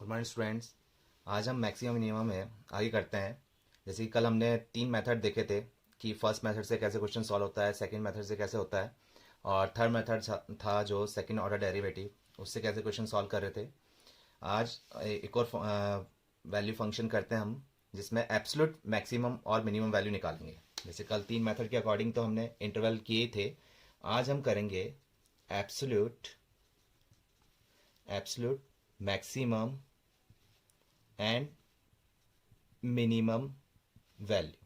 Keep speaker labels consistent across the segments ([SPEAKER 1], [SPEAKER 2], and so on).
[SPEAKER 1] Good morning students. आज हम maximum minimum में आगे करते हैं। जैसे कि कल हमने 3 मेथड देखे थे कि फर्स्ट मेथड से कैसे क्वेश्चन सॉल्व होता है, सेकंड मेथड से कैसे होता है, और थर्ड मेथड था जो सेकंड ऑर्डर डेरिवेटिव, उससे कैसे क्वेश्चन सॉल्व कर रहे थे। आज एक और वैल्यू फंक्शन करते हैं हम, जिसमें एब्सोल्यूट मैक्सिमम और मिनिमम वैल्यू निकालेंगे। जैसे कल 3 मेथड के अकॉर्डिंग तो हमने इंटरवल किए थे, आज हम करेंगे absolute absolute maximum and minimum value.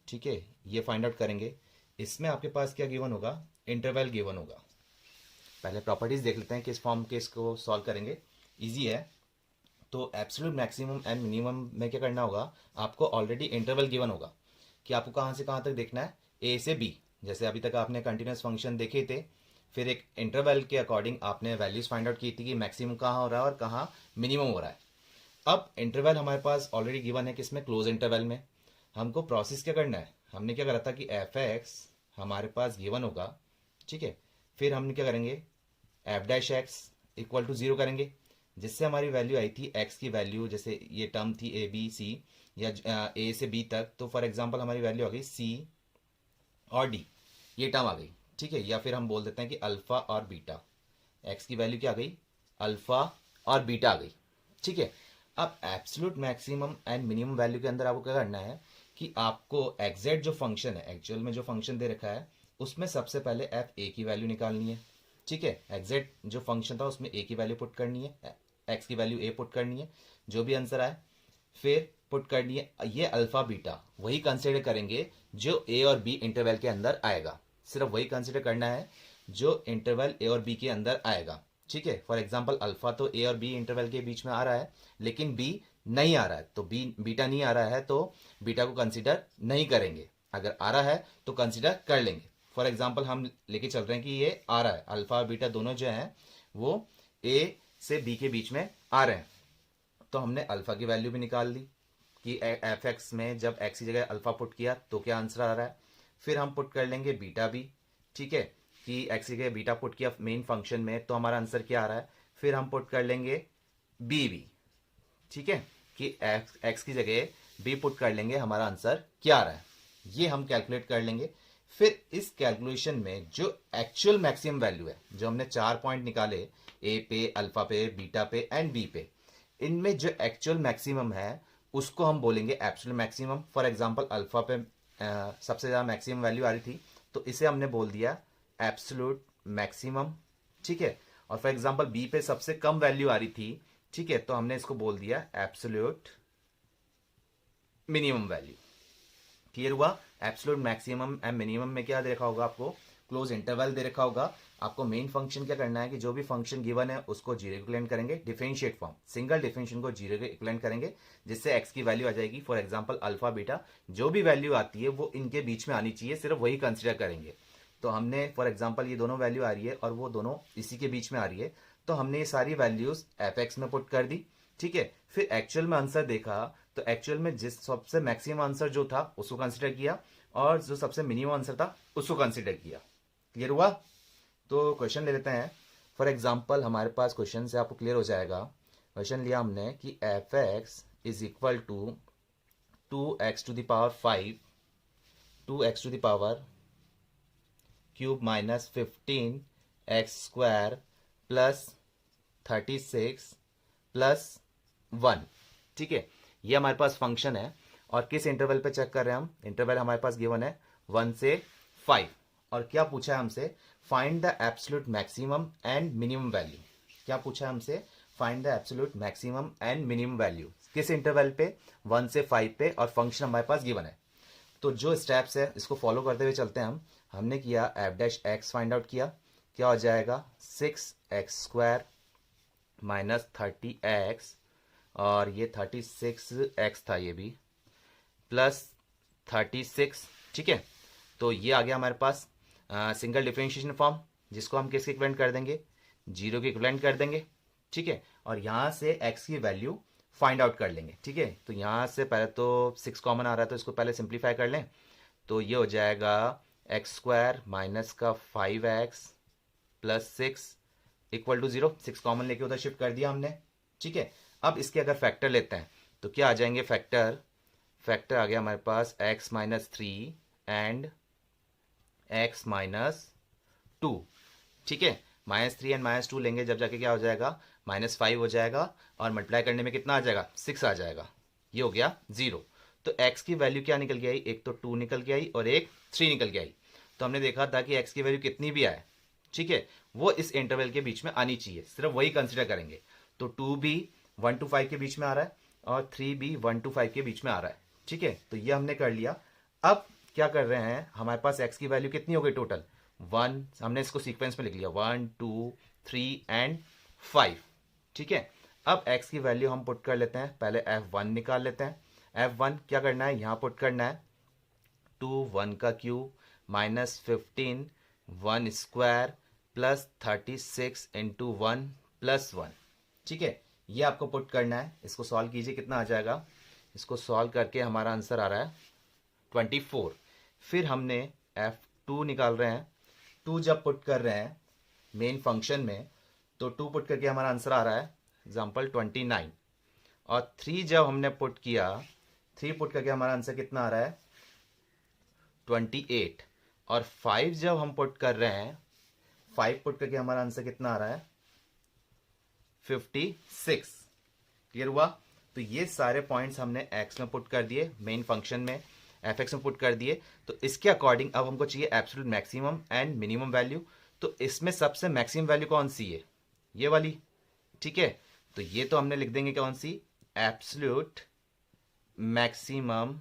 [SPEAKER 1] ठीक है, ये फाइंड आउट करेंगे। इसमें आपके पास क्या गिवन होगा, इंटरवल गिवन होगा। पहले प्रॉपर्टीज देख लेते हैं किस फॉर्म के इसको सॉल्व करेंगे। इजी है। तो एब्सोल्यूट मैक्सिमम एंड मिनिमम में क्या करना होगा, आपको ऑलरेडी इंटरवल गिवन होगा कि आपको कहाँ से कहाँ तक देखना है, ए से बी। जैसे अभी तक आपने कंटिन्यूस फंक्शन देखे थे, फिर एक इंटरवल के अकॉर्डिंग आपने वैल्यूज फाइंड आउट की थी कि मैक्सिमम कहाँ हो रहा है और कहाँ मिनिमम हो रहा है। अब इंटरवल हमारे पास ऑलरेडी गिवन है, किसमें, क्लोज इंटरवल में। हमको प्रोसेस क्या करना है, हमने क्या करा था कि एफ एक्स हमारे पास गिवन होगा। ठीक है, फिर हमने क्या करेंगे, F dash X equal to 0 करेंगे, जिससे हमारी वैल्यू आई थी एक्स की वैल्यू। जैसे ये टर्म थी ए बी सी, या ए से बी तक, तो फॉर एग्जांपल हमारी वैल्यू आ गई सी और डी, ये टर्म आ गई। ठीक है, या फिर हम बोल देते हैं कि अल्फा और बीटा। एक्स की वैल्यू क्या आ गई, अल्फा और बीटा आ गई। ठीक है, अब absolute maximum and minimum value के अंदर आपको क्या करना है कि आपको एग्जैक्ट जो फंक्शन है, एक्चुअल में जो फंक्शन दे रखा है, उसमें सबसे पहले एफ ए की वैल्यू निकालनी है। ठीक है, एग्जैक्ट जो फंक्शन था उसमें ए की वैल्यू पुट करनी है, एक्स की वैल्यू ए पुट करनी है, जो भी आंसर आए फिर पुट करनी है। ये अल्फा बीटा वही कंसिडर करेंगे जो ए और बी इंटरवल के अंदर आएगा। सिर्फ वही कंसिडर करना है जो इंटरवल ए और बी के अंदर आएगा। ठीक है, फॉर एग्जांपल अल्फा तो ए और बी इंटरवल के बीच में आ रहा है, लेकिन बी नहीं आ रहा है, तो बी बीटा नहीं आ रहा है तो बीटा को कंसिडर नहीं करेंगे। अगर आ रहा है तो कंसिडर कर लेंगे। फॉर एग्जांपल हम लेके चल रहे हैं कि ये आ रहा है, अल्फा और बीटा दोनों जो हैं वो ए से बी के बीच में आ रहे हैं, तो हमने अल्फा की वैल्यू भी निकाल ली कि एफ एक्स में जब एक्स की जगह अल्फा पुट किया तो क्या आंसर आ रहा है। फिर हम पुट कर लेंगे बीटा भी। ठीक है, कि एक्स की जगह बीटा पुट किया मेन फंक्शन में, तो हमारा आंसर क्या आ रहा है। फिर हम पुट कर लेंगे बी भी। ठीक है, कि एक्स की जगह बी पुट कर लेंगे, हमारा आंसर क्या आ रहा है ये हम कैलकुलेट कर लेंगे। फिर इस कैलकुलेशन में जो एक्चुअल मैक्सिमम वैल्यू है, जो हमने 4 पॉइंट निकाले, ए पे, अल्फा पे, बीटा पे एंड बी पे, इनमें जो एक्चुअल मैक्सिमम है उसको हम बोलेंगे absolute maximum. For example alpha पे सबसे ज़्यादा मैक्सिमम वैल्यू आ रही थी, तो इसे हमने बोल दिया एब्सोल्यूट मैक्सिमम। ठीक है, और फॉर एग्जांपल बी पे सबसे कम वैल्यू आ रही थी, ठीक है, तो हमने इसको बोल दिया एब्सोल्यूट मिनिमम वैल्यू। क्लियर हुआ। एब्सोल्यूट मैक्सिमम एंड मिनिमम में क्या दे रखा होगा, आपको क्लोज इंटरवल दे रखा होगा। आपको मेन फंक्शन क्या करना है कि जो भी फंक्शन गिवन है उसको जीरो इक्विवेलेंट करेंगे, डिफरेंशिएट फॉर्म सिंगल डिफरेंशिएशन को जीरो के इक्विवेलेंट करेंगे, जिससे एक्स की वैल्यू आ जाएगी। फॉर एग्जांपल अल्फा बीटा, जो भी वैल्यू आती है वो इनके बीच में आनी चाहिए, सिर्फ वही कंसिडर करेंगे। तो हमने फॉर एग्जांपल ये दोनों वैल्यू आ रही है और वो दोनों इसी के बीच में आ रही है, तो हमने ये सारी वैल्यूज एफ एक्स में पुट कर दी। ठीक है, फिर एक्चुअल में आंसर देखा, तो एक्चुअल में जिस सबसे मैक्सिमम आंसर जो था उसको कंसिडर किया, और जो सबसे मिनिमम आंसर था उसको कंसिडर किया। क्लियर हुआ। तो क्वेश्चन ले लेते हैं। फॉर एग्जांपल हमारे पास क्वेश्चन से आपको क्लियर हो जाएगा। क्वेश्चन लिया हमने कि F X is equal to 2x to the power 5, 2x to the power cube minus 15x² plus 36 plus 1। ठीक है, ये हमारे पास फंक्शन है, और किस इंटरवल पे चेक कर रहे हैं हम, इंटरवल हमारे पास गिवन है 1 से 5। और क्या पूछा है हमसे, find the absolute maximum and minimum value. क्या पूछा है हमसे, find the absolute maximum and minimum value किस इंटरवल पे, 1 से 5 पे, और फंक्शन हमारे पास गिवन है। तो जो स्टेप्स है इसको फॉलो करते हुए चलते हैं हम। हमने किया F dash x find out किया, क्या हो जाएगा 6x² माइनस 30x, और ये 36x था ये भी, प्लस 36। ठीक है, तो ये आ गया हमारे पास सिंगल डिफरेंशिएशन फॉर्म, जिसको हम किसके इक्विवेलेंट कर देंगे, जीरो के इक्विवेलेंट कर देंगे। ठीक है, और यहाँ से x की वैल्यू फाइंड आउट कर लेंगे। ठीक है, तो यहाँ से पहले तो 6 कॉमन आ रहा है, तो इसको पहले सिंप्लीफाई कर लें, तो ये हो जाएगा x² माइनस का 5x plus 6 equal to 0। 6 common लेके उधर शिफ्ट कर दिया हमने। ठीक है, अब इसके अगर फैक्टर लेते हैं तो क्या आ जाएंगे फैक्टर, फैक्टर आ गया हमारे पास x minus three and x minus two. ठीक है, -3 एंड -2 लेंगे जब जाके क्या हो जाएगा, -5 हो जाएगा, और मल्टीप्लाई करने में कितना आ जाएगा, 6 आ जाएगा। ये हो गया 0। तो x की वैल्यू क्या निकल के आई, एक तो 2 निकल के आई और एक 3 निकल के आई। तो हमने देखा था कि x की वैल्यू कितनी भी आए, ठीक है, वो इस इंटरवल के बीच में आनी चाहिए, सिर्फ वही कंसिडर करेंगे। तो 2 भी 1 to 5 के बीच में आ रहा है और 3 भी 1 to 5 के बीच में आ रहा है। ठीक है, तो ये हमने कर लिया। अब क्या कर रहे हैं, हमारे पास x की वैल्यू कितनी हो गई टोटल, 1, हमने इसको सीक्वेंस में लिख लिया, 1 2 3 एंड 5। ठीक है, अब x की वैल्यू हम पुट कर लेते हैं, पहले f1 निकाल लेते हैं। f1 क्या करना है, यहाँ पुट करना है 2 1 का cube minus 15 1 square plus 36 into 1 plus 1। ठीक है, ये आपको पुट करना है, इसको सॉल्व कीजिए, कितना आ जाएगा, इसको सॉल्व करके हमारा आंसर आ रहा है 24। फिर हमने f2 निकाल रहे हैं, 2 जब पुट कर रहे हैं मेन फंक्शन में तो 2 पुट करके हमारा आंसर आ रहा है एग्जाम्पल 29। और 3 जब हमने पुट किया, 3 पुट करके हमारा आंसर कितना आ रहा है 28। और 5 जब हम पुट कर रहे हैं, 5 पुट करके हमारा आंसर कितना आ रहा है 56। क्लियर हुआ। तो ये सारे पॉइंट्स हमने x में पुट कर दिए, मेन फंक्शन में fx में पुट कर दिए। तो इसके अकॉर्डिंग अब हमको चाहिए absolute maximum and minimum value. तो इसमें सबसे मैक्सिमम वैल्यू कौन सी है, ये वाली। ठीक है, तो ये तो हमने लिख देंगे कौन सी, एब्सोल्यूट मैक्सिमम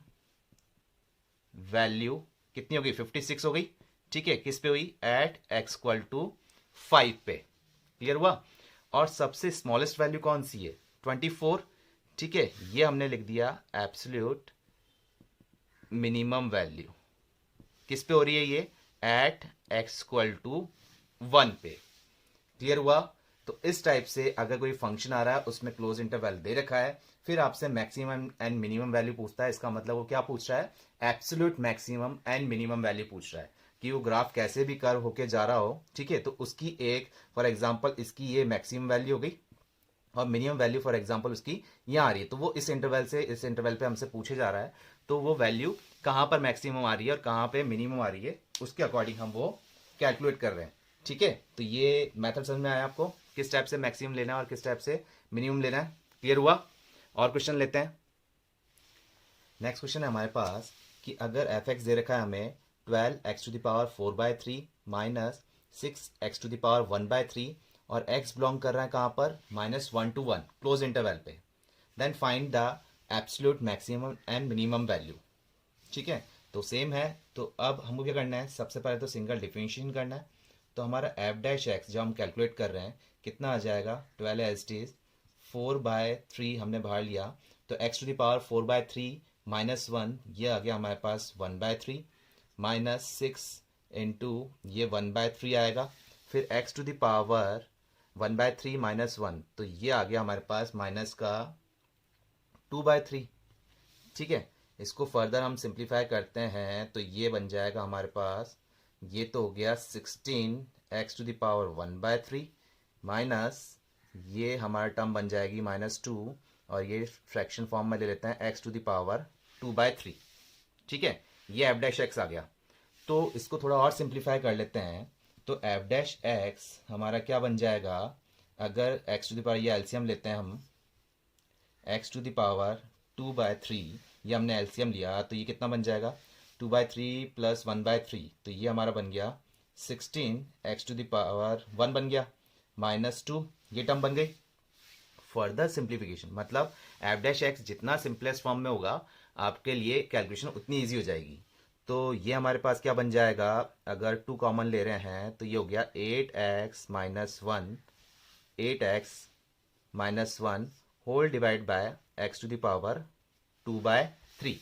[SPEAKER 1] वैल्यू कितनी हो गई, 56 हो गई। ठीक है, किस पे हुई, एट x इक्वल टू 5 पे। क्लियर हुआ। और सबसे स्मॉलेस्ट वैल्यू कौन सी है, 24। ठीक है, ये हमने लिख दिया एब्सोल्यूट मिनिमम वैल्यू, किस पे हो रही है ये, एट x इक्वल टू 1 पे। क्लियर हुआ। तो इस टाइप से अगर कोई फंक्शन आ रहा है उसमें क्लोज इंटरवल दे रखा है, फिर आपसे मैक्सिमम एंड मिनिमम वैल्यू पूछता है, इसका मतलब वो क्या पूछ रहा है, absolute maximum and minimum value पूछ रहा है, कि वो ग्राफ कैसे भी कर्व होके जा रहा हो। ठीक है, तो उसकी एक, फॉर एग्जांपल इसकी ये मैक्सिमम वैल्यू हो गई और मिनिमम वैल्यू फॉर एग्जांपल उसकी यहाँ आ रही है, तो वो इस इंटरवल से इस इंटरवल पे हमसे पूछे जा रहा है, तो वो वैल्यू कहाँ पर मैक्सिमम आ रही है और कहाँ पे मिनिमम आ रही है, उसके अकॉर्डिंग हम वो कैलकुलेट कर रहे हैं। ठीक है, तो ये मेथड समझ में आया आपको, किस टाइप से मैक्सिमम लेना है और किस टाइप से मिनिमम लेना है। क्लियर हुआ। और क्वेश्चन लेते हैं। नेक्स्ट क्वेश्चन है हमारे पास कि अगर एफ एक्स दे रखा है हमें 12x to the power 4/3 minus 6x to the power 1/3 और x बिलोंग कर रहा है कहाँ पर, -1 to 1 क्लोज इंटरवल पे, then find the absolute maximum and minimum value. ठीक है, तो सेम है। तो अब हमको क्या करना है, सबसे पहले तो सिंगल डिफरेंशिएशन करना है। तो हमारा f' जब हम कैलकुलेट कर रहे हैं कितना आ जाएगा, 12 एज इट इज 4/3 हमने बाहर लिया, तो x टू द पावर 4/3 -1 ये आ गया हमारे पास 1/3 माइनस 6 इंटू ये 1/3 आएगा, फिर x टू द पावर 1/3 -1 तो ये आ गया हमारे पास माइनस का 2/3। ठीक है, इसको फर्दर हम सिंप्लीफाई करते हैं तो ये बन जाएगा हमारे पास, ये तो हो गया 16x to the power 1/3 minus ये हमारा टर्म बन जाएगी -2 और ये फ्रैक्शन फॉर्म में ले लेते हैं x टू द पावर 2/3। ठीक है, ये f' आ गया। तो इसको थोड़ा और सिंप्लीफाई कर लेते हैं, तो f' हमारा क्या बन जाएगा, अगर x टू द पावर ये एलसीएम लेते हैं हम, x टू द पावर 2/3 ये हमने एलसीएम लिया तो ये कितना बन जाएगा, 2/3 प्लस 1/3 तो ये हमारा बन गया 16x टू द पावर 1 बन गया -2, ये टर्म बन गई। फर्दर सिंप्लीफिकेशन मतलब f' जितना सिंपलेस्ट फॉर्म में होगा आपके लिए कैलकुलेशन उतनी ईजी हो जाएगी। तो ये हमारे पास क्या बन जाएगा, अगर 2 कॉमन ले रहे हैं तो ये हो गया 8x minus 1 whole divide by x to the power 2/3।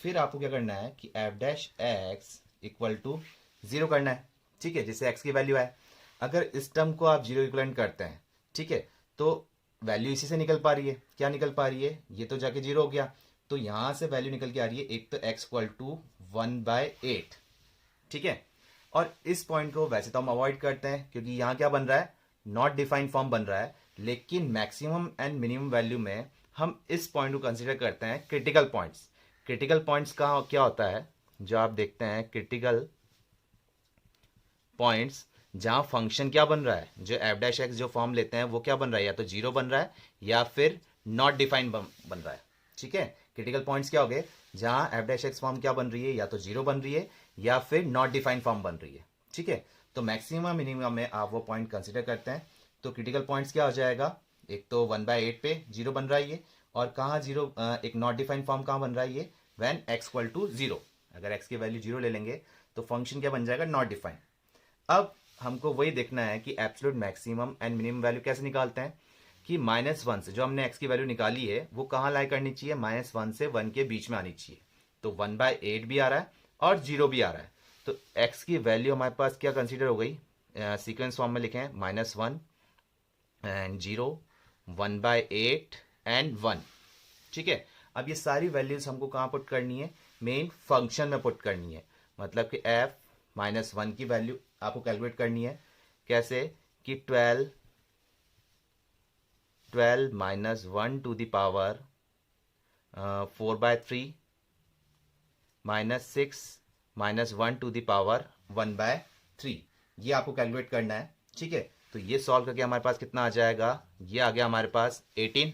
[SPEAKER 1] फिर आपको क्या करना है कि f' इक्वल टू 0 करना है। ठीक है, जिससे x की वैल्यू है, अगर इस टर्म को आप 0 इक्वलेंट करते हैं, ठीक है, तो वैल्यू इसी से निकल पा रही है, क्या निकल पा रही है, ये तो जाके 0 हो गया, तो यहां से वैल्यू निकल के आ रही है, एक तो x इक्वल टू 1/8। ठीक है, और इस पॉइंट को वैसे तो हम अवॉइड करते हैं क्योंकि यहाँ क्या बन रहा है, नॉट डिफाइंड फॉर्म बन रहा है, लेकिन मैक्सिमम एंड मिनिमम वैल्यू में हम इस पॉइंट को कंसीडर करते हैं क्रिटिकल पॉइंट्स। क्रिटिकल पॉइंट्स का क्या होता है, जो आप देखते हैं क्रिटिकल पॉइंट्स, जहां फंक्शन क्या बन रहा है, जो एफ डैश एक्स जो फॉर्म लेते हैं वो क्या बन रहा है, या तो जीरो बन रहा है या फिर नॉट डिफाइंड बन रहा है। ठीक है, क्रिटिकल पॉइंट्स क्या हो गए, जहां एफ डैश एक्स फॉर्म क्या बन रही है, या तो जीरो बन रही है या फिर नॉट डिफाइंड फॉर्म बन रही है। ठीक है, तो मैक्सिमम मिनिमम में आप वो पॉइंट कंसिडर करते हैं। तो क्रिटिकल पॉइंट्स क्या हो जाएगा, एक तो 1/8 पे जीरो बन रहा है ये, और कहाँ जीरो, एक नॉट डिफाइंड फॉर्म कहाँ बन रहा है ये, when X equal to zero. अगर एक्स की वैल्यू जीरो ले लेंगे तो फंक्शन क्या बन जाएगा, नॉट डिफाइंड। अब हमको वही देखना है कि absolute maximum and minimum value कैसे निकालते हैं, कि -1 से जो हमने x की वैल्यू निकाली है वो कहाँ लाई करनी चाहिए, -1 से 1 के बीच में आनी चाहिए। तो 1/8 भी आ रहा है और जीरो भी आ रहा है, तो x की वैल्यू हमारे पास क्या कंसीडर हो गई, सीक्वेंस फॉर्म में लिखे हैं -1 एंड 0, 1/8 एंड 1। ठीक है, अब ये सारी वैल्यूज हमको कहाँ पुट करनी है, मेन फंक्शन में पुट करनी है। मतलब कि f-1 की वैल्यू आपको कैलकुलेट करनी है। कैसे, कि 12 -1 to the power 4/3 -6 -1 to the power 1/3, ये आपको कैलकुलेट करना है। ठीक है, तो ये सॉल्व करके हमारे पास कितना आ जाएगा, ये आ गया हमारे पास 18।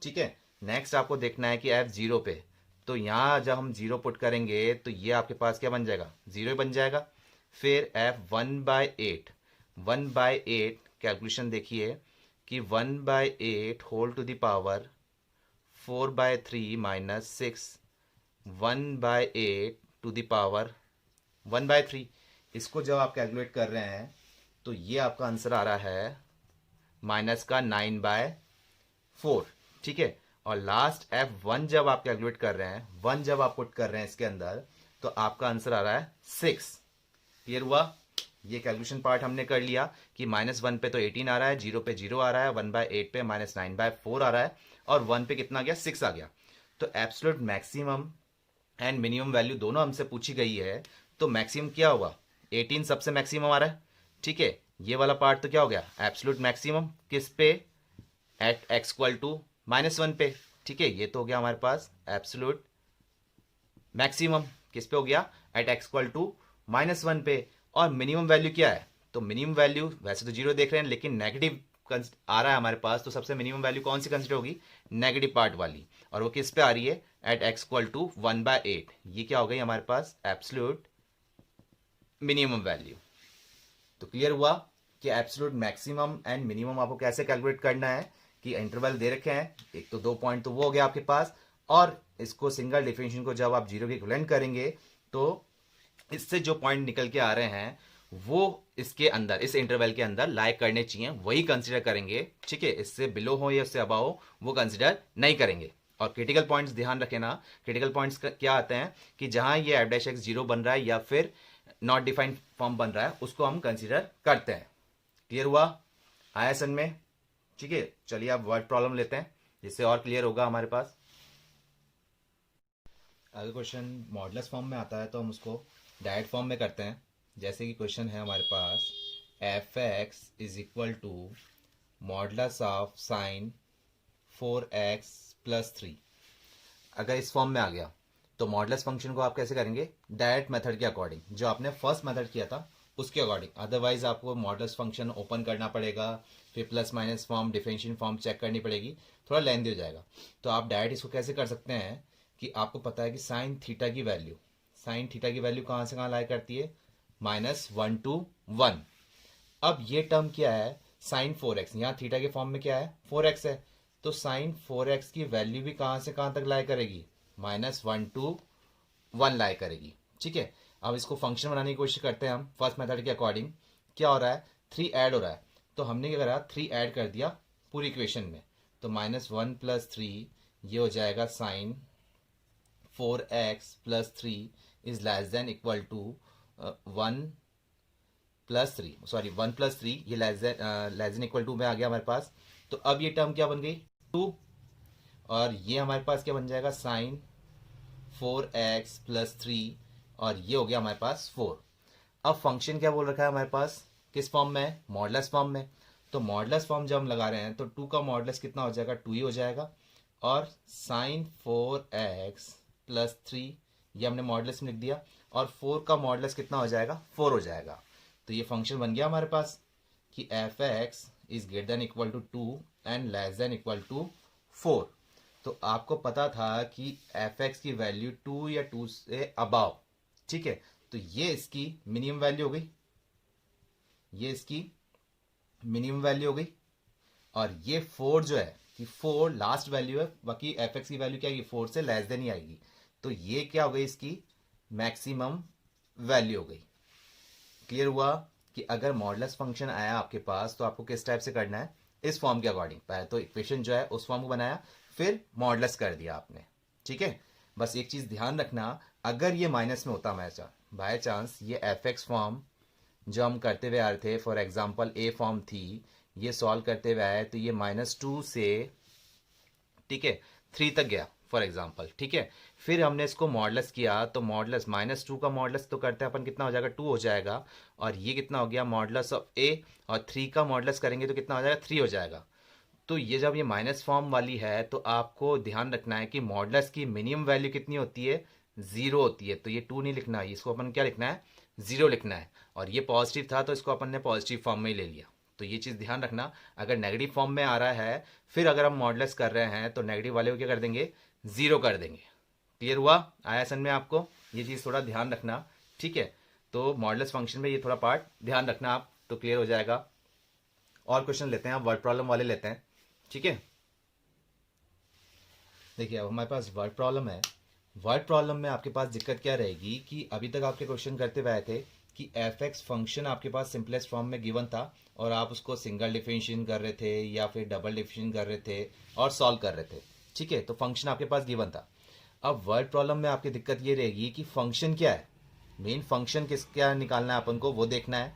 [SPEAKER 1] ठीक है, नेक्स्ट आपको देखना है कि f जीरो पे, तो यहाँ जब हम जीरो पुट करेंगे तो ये आपके पास क्या बन जाएगा, जीरो बन जाएगा। फिर f 1/8, 1/8 कैलकुलेशन देखिए कि 1/8 whole to the power 4/3 -6, 1/8 to the power 1/3। इसको जब आप कैलकुलेट कर रहे हैं तो ये आपका आंसर आ रहा है -9/4। ठीक है, और लास्ट f1 जब आप कैलकुलेट कर रहे हैं, 1 जब आप पुट कर रहे हैं इसके अंदर, तो आपका आंसर आ रहा है 6। क्लियर हुआ, ये कैलकुलेशन पार्ट हमने कर लिया कि -1 पे तो 18 आ रहा है, जीरो पे जीरो आ रहा है, 1/8 पे -9/4 आ रहा है, और 1 पे कितना आ गया, 6 आ गया। तो absolute maximum and minimum value दोनों हमसे पूछी गई है, तो मैक्सिमम क्या होगा, 18 सबसे मैक्सिमम आ रहा है। ठीक है, ये वाला पार्ट तो क्या हो गया, एब्सोल्यूट मैक्सिमम किस पे, एट एक्स इक्वल टू -1 पे। ठीक है, ये तो हो गया हमारे पास एब्सोल्यूट मैक्सिमम किस पे हो गया, एट एक्स इक्वल टू -1 पे। और मिनिमम वैल्यू क्या है, तो मिनिमम वैल्यू वैसे तो जीरो देख रहे हैं लेकिन नेगेटिव आ रहा है हमारे पास, तो सबसे मिनिमम वैल्यू कौन सी कंसिडर होगी, नेगेटिव पार्ट वाली, और वो किस पे आ रही है, एट एक्स इक्वल टू 1/8। ये क्या हो गई हमारे पास, एब्सोल्यूट मिनिमम वैल्यू। तो क्लियर हुआ कि एब्सोल्यूट मैक्सिमम एंड मिनिमम आपको कैसे कैलकुलेट करना है, कि इंटरवल दे रखे हैं, एक तो 2 पॉइंट तो वो हो गया आपके पास, और इसको सिंगल डिफरेंशिएशन को जब आप जीरो के इक्विवेलेंट करेंगे तो इससे जो पॉइंट निकल के आ रहे हैं वो इसके अंदर, इस इंटरवल के अंदर लाई करने चाहिए, वही कंसिडर करेंगे। ठीक है, इससे बिलो हो या इससे अबाव हो वो कंसिडर नहीं करेंगे। और क्रिटिकल पॉइंट्स ध्यान रखें ना, क्रिटिकल पॉइंट्स क्या आते हैं कि जहां ये एफ डैश एक्स जीरो बन रहा है या फिर नॉट डिफाइंड फॉर्म बन रहा है, उसको हम कंसिडर करते हैं। क्लियर हुआ, आया सन में। ठीक है, चलिए आप वर्ड प्रॉब्लम लेते हैं जिससे और क्लियर होगा हमारे पास। अगर क्वेश्चन मॉडुलस फॉर्म में आता है तो हम उसको डायरेक्ट फॉर्म में करते हैं। जैसे कि क्वेश्चन है हमारे पास, F X is equal to modulus of sine 4x + 3। अगर इस फॉर्म में आ गया तो मॉडुलस फंक्शन को आप कैसे करेंगे, डायरेक्ट मेथड के अकॉर्डिंग, जो आपने फर्स्ट मेथड किया था उसके अकॉर्डिंग। अदरवाइज आपको मॉडुलस फंक्शन ओपन करना पड़ेगा, फिर plus minus form, differential form check करनी पड़ेगी, थोड़ा लेंथी हो जाएगा। तो आप डायरेक्ट इसको कैसे कर सकते हैं, कि आपको पता है कि साइन थीटा की वैल्यू, साइन थीटा की वैल्यू कहाँ से कहाँ लाई करती है, -1 to 1। अब ये टर्म क्या है, साइन 4x, यहाँ थीटा के फॉर्म में क्या है, 4x है, तो साइन 4x की वैल्यू भी कहाँ से कहाँ तक लाई करेगी, -1 to 1 लाई करेगी। ठीक है, अब इसको फंक्शन बनाने की कोशिश करते हैं हम फर्स्ट मेथड के अकॉर्डिंग। क्या हो रहा है, 3 ऐड हो रहा है, तो हमने क्या करा, 3 ऐड कर दिया पूरी इक्वेशन में, तो -1 + 3 ये हो जाएगा sign 4x + 3 is less than equal to 1 + 3, sorry 1 + 3, ये लेस देन इक्वल टू में आ गया हमारे पास। तो अब ये टर्म क्या बन गई, 2, और ये हमारे पास क्या बन जाएगा, साइन 4x + 3, और ये हो गया हमारे पास 4। अब फंक्शन क्या बोल रखा है हमारे पास, किस फॉर्म में है, मॉडुलस फॉर्म में। तो मॉडुलस फॉर्म जब हम लगा रहे हैं तो 2 का मॉडुलस कितना हो जाएगा, 2 ही हो जाएगा। और साइन 4x प्लस 3 ये हमने मॉडुलस में लिख दिया, और 4 का मॉडुलस कितना हो जाएगा, 4 हो जाएगा। तो ये फंक्शन बन गया हमारे पास कि F X is greater than equal to 2 and less than equal to 4। तो आपको पता था कि एफ एक्स की वैल्यू 2 या 2 से अबाव, ठीक है। तो ये इसकी मिनिमम वैल्यू हो गई, ये इसकी मिनिमम वैल्यू हो गई। और ये 4 जो है कि 4 लास्ट वैल्यू है, बाकी एफ एक्स की वैल्यू क्या आएगी, 4 से लेस देन ही आएगी। तो ये क्या हो गई, इसकी मैक्सिमम वैल्यू हो गई। क्लियर हुआ कि अगर मॉडुलस फंक्शन आया आपके पास तो आपको किस टाइप से करना है, इस फॉर्म के अकॉर्डिंग। पहले तो इक्वेशन जो है उस फॉर्म को बनाया, फिर मॉडुलस कर दिया आपने, ठीक है। बस एक चीज ध्यान रखना, अगर ये माइनस में होता बाय चांस, ये एफ एक्स फॉर्म जो हम करते हुए आ रहे थे, फॉर एग्जाम्पल ए फॉर्म थी, ये सॉल्व करते हुए आए तो ये -2 से, ठीक है, 3 तक गया फॉर एग्जाम्पल, ठीक है। फिर हमने इसको मॉडुलस किया तो मॉडुलस -2 का मॉडुलस तो करते हैं अपन, कितना हो जाएगा, 2 हो जाएगा। और ये कितना हो गया, मॉडुलस ऑफ ए, और 3 का मॉडुलस करेंगे तो कितना हो जाएगा, 3 हो जाएगा। तो ये जब ये माइनस फॉर्म वाली है तो आपको ध्यान रखना है कि मॉडुलस की मिनिमम वैल्यू कितनी होती है, 0 होती है। तो ये 2 नहीं लिखना है, इसको अपन क्या लिखना है, 0 लिखना है। और ये पॉजिटिव था तो इसको अपन ने पॉजिटिव फॉर्म में ही ले लिया। तो ये चीज़ ध्यान रखना, अगर नेगेटिव फॉर्म में आ रहा है, फिर अगर हम मॉडुलस कर रहे हैं तो नेगेटिव वाले को क्या कर देंगे, 0 कर देंगे। क्लियर हुआ, आया समझ में आपको, ये चीज़ थोड़ा ध्यान रखना, ठीक है। तो मॉडुलस फंक्शन में ये थोड़ा पार्ट ध्यान रखना आप, तो क्लियर हो जाएगा। और क्वेश्चन लेते हैं, आप वर्ड प्रॉब्लम वाले लेते हैं, ठीक है। देखिए अब हमारे पास वर्ड प्रॉब्लम है। वर्ड प्रॉब्लम में आपके पास दिक्कत क्या रहेगी कि अभी तक आपके क्वेश्चन करते हुए आए थे कि एफ एक्स फंक्शन आपके पास सिंपलेस्ट फॉर्म में गिवन था, और आप उसको सिंगल डिफरेंशिएशन कर रहे थे या फिर डबल डिफरेंशिएशन कर रहे थे और सॉल्व कर रहे थे, ठीक है। तो फंक्शन आपके पास गिवन था। अब वर्ड प्रॉब्लम में आपकी दिक्कत ये रहेगी कि फंक्शन क्या है, मेन फंक्शन किस क्या निकालना है अपन को, वो देखना है।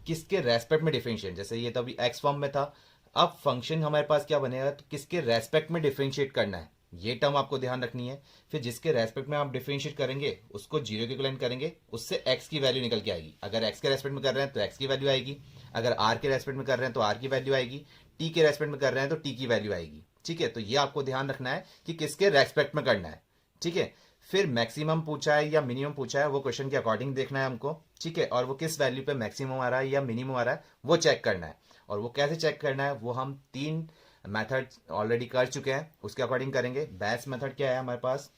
[SPEAKER 1] किसके रेस्पेक्ट में डिफरेंशिएट, जैसे ये तो अभी एक्स फॉर्म में था, अब फंक्शन हमारे पास क्या बनेगा, तो किसके रेस्पेक्ट में डिफरेंशिएट करना है, ये टर्म आपको ध्यान रखनी है। फिर जिसके रेस्पेक्ट में आप डिफरेंशिएट करेंगे उसको 0 के इक्विवेलेंट करेंगे, उससे x की वैल्यू निकल के आएगी। अगर x के रेस्पेक्ट में कर रहे हैं तो x की वैल्यू आएगी, अगर r के रेस्पेक्ट में कर रहे हैं तो r की वैल्यू आएगी, t के रेस्पेक्ट में कर रहे हैं तो t की वैल्यू आएगी, ठीक है। तो ये आपको ध्यान रखना है कि किसके रेस्पेक्ट में करना है, ठीक है। फिर मैक्सिमम पूछा है या मिनिमम पूछा है, वो क्वेश्चन के अकॉर्डिंग देखना है हमको, ठीक है। और वो किस वैल्यू पे मैक्सिमम आ रहा है या मिनिमम आ रहा है वो चेक करना है। और वो कैसे चेक करना है, वो हम 3 मेथड ऑलरेडी कर चुके हैं, उसके अकॉर्डिंग करेंगे। बेस्ट मेथड क्या है हमारे पास,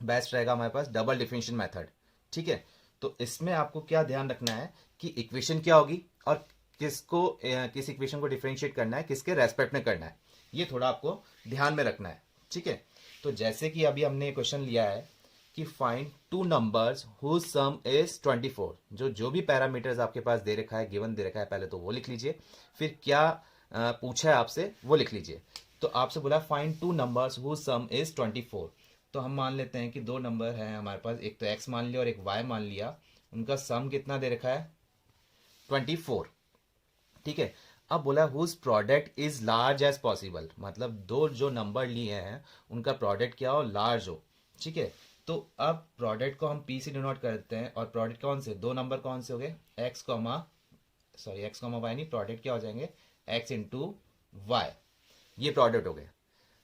[SPEAKER 1] बेस्ट रहेगा हमारे पास डबल डिफरेंशिएशन मेथड, ठीक है। तो इसमें आपको क्या ध्यान रखना है कि इक्वेशन क्या होगी और किस इक्वेशन को डिफरेंशिएट करना है, किसके रेस्पेक्ट में करना है, ये थोड़ा आपको ध्यान में रखना है, ठीक है। तो जैसे कि अभी हमने क्वेश्चन लिया है कि find 2 numbers whose sum is 24, जो भी पैरामीटर्स आपके पास दे रखा है, गिवन दे रखा है, पहले तो वो लिख लीजिए। फिर क्या पूछा है आपसे वो लिख लीजिए। तो आपसे बोला find 2 numbers whose sum is 24। तो हम मान लेते हैं कि 2 नंबर हैं हमारे पास, एक तो x मान लिया और एक y मान लिया, उनका सम कितना दे रखा है, 24, ठीक है। अब बोला whose product is large as possible, मतलब दो जो नंबर लिए हैं उनका प्रोडक्ट क्या हो, लार्ज हो, ठीक है। तो अब प्रोडक्ट को हम p से डिनोट करते हैं, और प्रोडक्ट कौन से, 2 नंबर कौन से हो गए, x कॉमा y नहीं, प्रोडक्ट क्या हो जाएंगे, x इंटू वाई, ये प्रोडक्ट हो गए।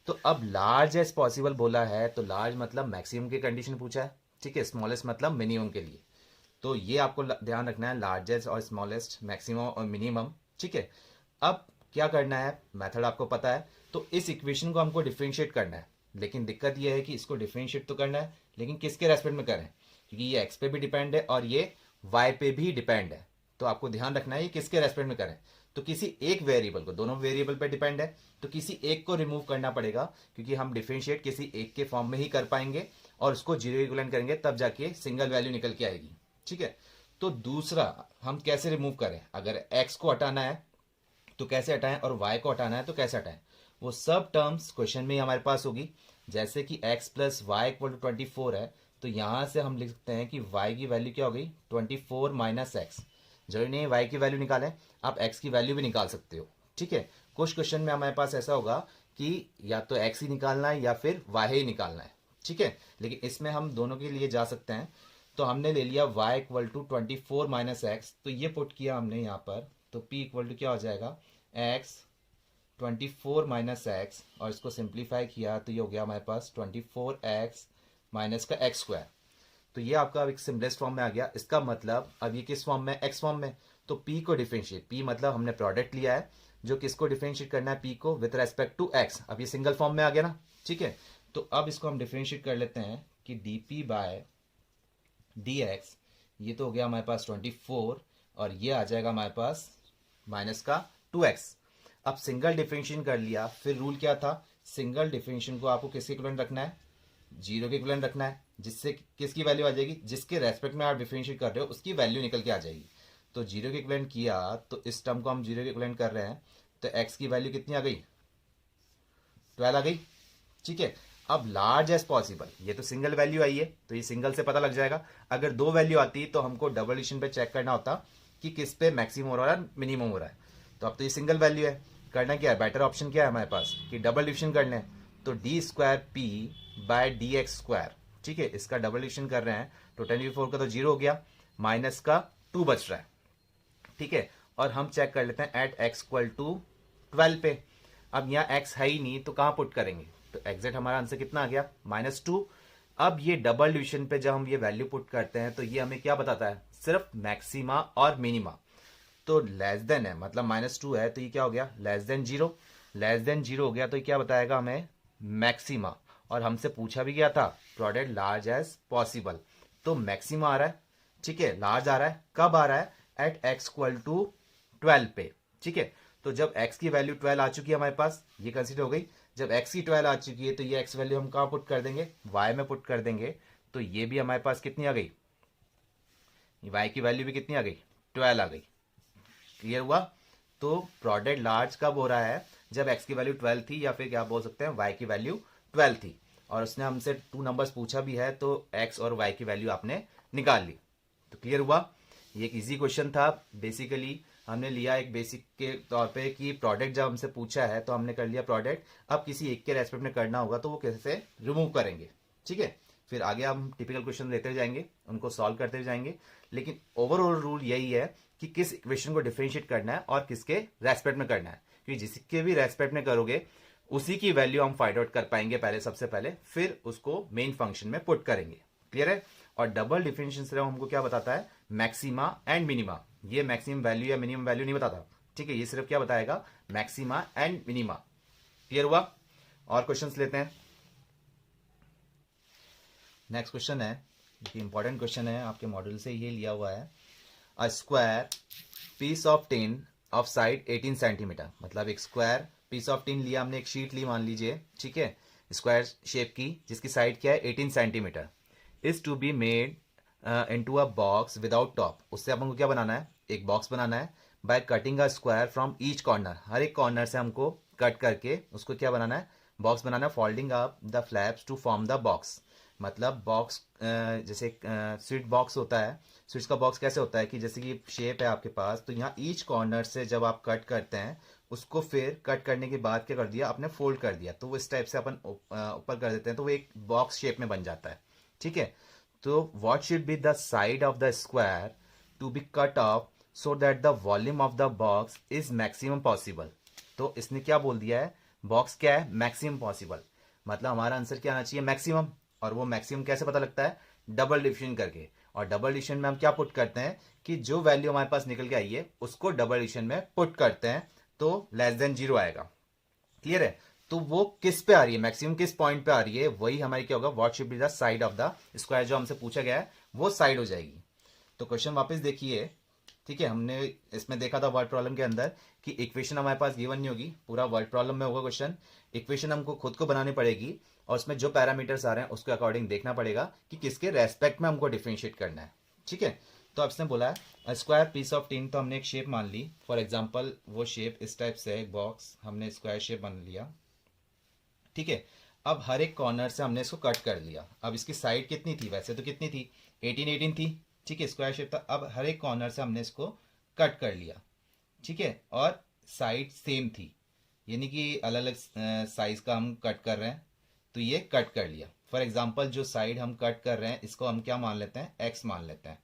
[SPEAKER 1] तो अब लार्ज एज पॉसिबल बोला है, तो लार्ज मतलब मैक्सिमम की कंडीशन पूछा है, ठीक है। स्मॉलेस्ट मतलब मिनिमम के लिए। तो ये आपको ध्यान रखना है, लार्जेस्ट और स्मॉलेस्ट, मैक्सिमम और मिनिमम, ठीक है। अब क्या करना है, मेथड आपको पता है। तो इस इक्वेशन को हमको डिफरेंशिएट करना है, लेकिन दिक्कत यह है कि इसको डिफरेंशिएट तो करना है, लेकिन किसके रेस्पेक्ट में करें, क्योंकि ये x पे भी डिपेंड है और ये y पे भी डिपेंड है। तो आपको ध्यान रखना है ये किसके रेस्पेक्ट में करें। तो किसी एक वेरिएबल को, दोनों वेरिएबल पे डिपेंड है, तो किसी एक को रिमूव करना पड़ेगा, क्योंकि हम डिफरेंशिएट किसी एक के फॉर्म में ही कर पाएंगे, और उसको 0 इक्विवेलेंट करेंगे तब जाके सिंगल वैल्यू निकल के आएगी, ठीक है। तो दूसरा हम कैसे रिमूव करें, अगर x को हटाना है तो कैसे हटाएं, और y को हटाना है तो कैसे हटाएं, वो सब टर्म्स क्वेश्चन में ही हमारे पास होगी। जैसे कि x plus y equal to 24 है, तो यहां से हम लिख सकते हैं कि y की वैल्यू क्या हो गई, 24 माइनस एक्स। जरूरी नहीं y की वैल्यू निकालें, आप x की वैल्यू भी निकाल सकते हो, ठीक है। कुछ क्वेश्चन में हमारे पास ऐसा होगा कि या तो x ही निकालना है या फिर y ही निकालना है, ठीक है। लेकिन इसमें हम दोनों के लिए जा सकते हैं। तो हमने ले लिया y equal to 24 minus x, तो ये पुट किया हमने यहाँ पर, तो p इक्वल टू क्या हो जाएगा, एक्स 24 माइनस एक्स, और इसको सिंप्लीफाई किया तो ये हो गया हमारे पास 24x माइनस का एक्स स्क्वायर। तो ये आपका अब एक सिंपलेस्ट फॉर्म में आ गया। इसका मतलब अब ये किस फॉर्म में, एक्स फॉर्म में। तो p को डिफरेंशिएट, p मतलब हमने प्रोडक्ट लिया है जो किसको डिफरेंशिएट करना है, p को विद रेस्पेक्ट टू x। अब ये सिंगल फॉर्म में आ गया ना, ठीक है। तो अब इसको हम डिफरेंशिएट कर लेते हैं कि dp बाय dx, ये तो हो गया हमारे पास 24, और ये आ जाएगा हमारे पास माइनस का 2x। अब सिंगल डिफरेंशिएशन कर लिया, फिर रूल क्या था, सिंगल डिफरेंशिएशन को आपको किसके इक्विवेलेंट रखना है, जीरो के इक्विवेलेंट रखना है, जिससे किसकी वैल्यू आ जाएगी, जिसके रेस्पेक्ट में आप डिफरेंशिएट कर रहे हो उसकी वैल्यू निकल के आ जाएगी। तो जीरो के इक्विवेलेंट किया तो इस टर्म को हम जीरो के इक्विवेलेंट कर रहे हैं, तो x की वैल्यू कितनी आ गई, 12 आ गई, ठीक है। अब लार्ज एज पॉसिबल, ये तो सिंगल वैल्यू आई है तो ये सिंगल से पता लग जाएगा। अगर दो वैल्यू आती तो हमको डबल डिविजन पे चेक करना होता कि किस पे मैक्सिमम हो रहा है मिनिमम हो रहा है। तो अब तो ये सिंगल वैल्यू है, करना क्या है, बेटर ऑप्शन क्या है हमारे पास कि डबल डिविजन कर लें। तो d square p by d x square, ठीक है, इसका डबल डिविजन कर रहे हैं तो 10⁴ का तो जीरो हो गया, माइनस का 2 बच रहा है, ठीक है। और हम चेक कर लेते हैं एट एक्स इक्वल टू 12 पे। अब यहाँ x है ही नहीं तो कहाँ पुट करेंगे, तो एग्जैक्ट हमारा आंसर कितना आ गया, -2। अब ये डबल डिविजन पे जब हम ये वैल्यू पुट करते हैं तो ये हमें क्या बताता है, सिर्फ मैक्सिमा और मिनिमा। तो लेस देन है मतलब -2 है तो ये क्या हो गया, less than zero. Less than zero हो गया तो ये क्या बताएगा हमें, मैक्सिमा। और हमसे पूछा भी गया था प्रोडक्ट लार्ज एज पॉसिबल, तो मैक्सिमा आ रहा है, ठीक है, लार्ज आ रहा है, कब आ रहा है, एट एक्स इक्वल टू 12 पे, ठीक है। तो जब x की वैल्यू 12 आ चुकी है हमारे पास, ये कंसीडर हो गई। जब x की 12 आ चुकी है तो ये x वैल्यू हम कहाँ पुट कर देंगे, y में पुट कर देंगे। तो ये भी हमारे पास कितनी आ गई, y की वैल्यू भी कितनी आ गई, 12 आ गई। क्लियर हुआ। तो प्रोडक्ट लार्ज कब हो रहा है, जब x की वैल्यू 12 थी, या फिर क्या बोल सकते हैं y की वैल्यू 12 थी। और उसने हमसे 2 नंबर्स पूछा भी है तो x और y की वैल्यू आपने निकाल ली। तो क्लियर हुआ। ये एक इजी क्वेश्चन था। बेसिकली हमने लिया एक बेसिक के तौर पे कि प्रोडक्ट जब हमसे पूछा है तो हमने कर लिया प्रोडक्ट। अब किसी एक के रेस्पेक्ट में करना होगा तो वो कैसे रिमूव करेंगे, ठीक है। फिर आगे हम टिपिकल क्वेश्चन लेते जाएंगे, उनको सॉल्व करते जाएंगे। लेकिन ओवरऑल रूल यही है कि किस इक्वेशन को डिफरेंशिएट करना है और किसके रेस्पेक्ट में करना है, क्योंकि जिसके भी रेस्पेक्ट में करोगे उसी की वैल्यू हम फाइंड आउट कर पाएंगे पहले, सबसे पहले, फिर उसको मेन फंक्शन में पुट करेंगे। क्लियर है। और डबल डिफरेंशिएशन से हमको क्या बताता है, मैक्सिमा एंड मिनिमा। ये मैक्सिमम वैल्यू या मिनिमम वैल्यू नहीं बताता, ठीक है, ये सिर्फ क्या बताएगा, मैक्सिमा एंड मिनिमा। क्लियर हुआ। और क्वेश्चंस लेते हैं। नेक्स्ट क्वेश्चन है, इंपॉर्टेंट क्वेश्चन है, आपके मॉडल से ये लिया हुआ है। A square piece of tin of side 18 centimetre, मतलब एक स्क्वायर पीस ऑफ टिन लिया हमने, एक शीट ली मान लीजिए, ठीक है, स्क्वायर शेप की, जिसकी साइड क्या है 18 centimetre, is to be made into a box without top. उससे अपन को क्या बनाना है, एक बॉक्स बनाना है by cutting a square from each corner. हर एक कॉर्नर से हमको कट करके उसको क्या बनाना है, बॉक्स बनाना है। Folding up the flaps to form the box, मतलब बॉक्स जैसे स्विच बॉक्स होता है, स्विच का बॉक्स कैसे होता है कि जैसे कि शेप है आपके पास, तो यहाँ ईच कॉर्नर से जब आप कट करते हैं उसको फिर कट करने के बाद क्या कर दिया आपने, फोल्ड कर दिया, तो वो इस टाइप से अपन ऊपर कर देते हैं तो वो एक बॉक्स शेप में बन जाता है, ठीक है। तो what should be the side of the square to be cut off so that the volume of the box is maximum possible. तो इसने क्या बोल दिया है, बॉक्स क्या है, मैक्सिमम पॉसिबल, मतलब हमारा आंसर क्या आना चाहिए, मैक्सिमम। और वो मैक्सिमम कैसे पता लगता है, डबल डिविजन करके। और डबल डिविजन में हम क्या पुट करते हैं कि जो वैल्यू हमारे पास निकल के आई है उसको डबल डिविजन में पुट करते हैं तो लेस देन जीरो आएगा। क्लियर है। तो वो किस पे आ रही है, मैक्सिमम किस पॉइंट पे आ रही है, वही हमारी क्या होगा, what should be the side of the square, जो हमसे पूछा गया है वो साइड हो जाएगी। तो क्वेश्चन वापस देखिए, ठीक है, हमने इसमें देखा था वर्ड प्रॉब्लम के अंदर कि इक्वेशन हमारे पास गिवन नहीं होगी, पूरा वर्ड प्रॉब्लम में होगा क्वेश्चन। इक्वेशन हमको खुद को बनानी पड़ेगी और उसमें जो पैरामीटर्स आ रहे हैं उसके अकॉर्डिंग देखना पड़ेगा कि किसके रेस्पेक्ट में हमको डिफरेंशिएट करना है, ठीक है। तो अब इसने बोला है स्क्वायर पीस ऑफ टिन, तो हमने एक शेप मान ली, फॉर एग्जाम्पल वो शेप इस टाइप से है, एक बॉक्स हमने स्क्वायर शेप मान लिया, ठीक है। अब हर एक कॉर्नर से हमने इसको कट कर लिया। अब इसकी साइड कितनी थी, वैसे तो कितनी थी, 18 थी, ठीक है, स्क्वायर शेप था। अब हर एक कॉर्नर से हमने इसको कट कर लिया, ठीक है, और साइड सेम थी, यानी कि अलग अलग साइज का हम कट कर रहे हैं, तो ये कट कर लिया। फॉर एग्जाम्पल जो साइड हम कट कर रहे हैं इसको हम क्या मान लेते हैं, एक्स मान लेते हैं,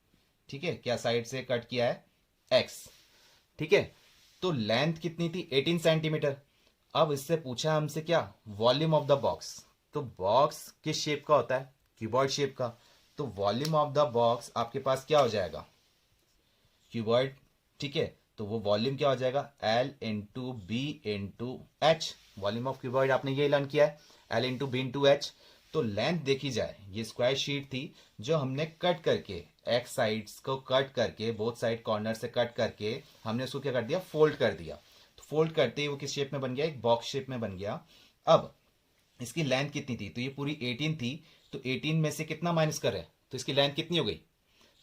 [SPEAKER 1] ठीक है। क्या साइड से कट किया है, एक्स, ठीक है। तो लेंथ कितनी थी 18 सेंटीमीटर। अब इससे पूछा हमसे क्या, वॉल्यूम ऑफ द बॉक्स। तो बॉक्स किस शेप का होता है, क्यूबॉइड शेप का। तो वॉल्यूम ऑफ द बॉक्स आपके पास क्या हो जाएगा, क्यूबॉइड। ठीक है, तो वो वॉल्यूम क्या हो जाएगा, l into b into h. Volume of cuboid आपने ये लर्न किया है, l into b into h. तो लेंथ देखी जाए, ये स्क्वायर शीट थी जो हमने कट करके, एक्स साइड्स को कट करके, बोथ साइड कॉर्नर से कट करके हमने उसको क्या कर दिया, फोल्ड कर दिया। तो फोल्ड करते ही वो किस शेप में बन गया, एक बॉक्स शेप में बन गया। अब इसकी लेंथ कितनी थी, तो ये पूरी 18 थी। तो 18 में से कितना माइनस करें, तो इसकी लेंथ कितनी हो गई,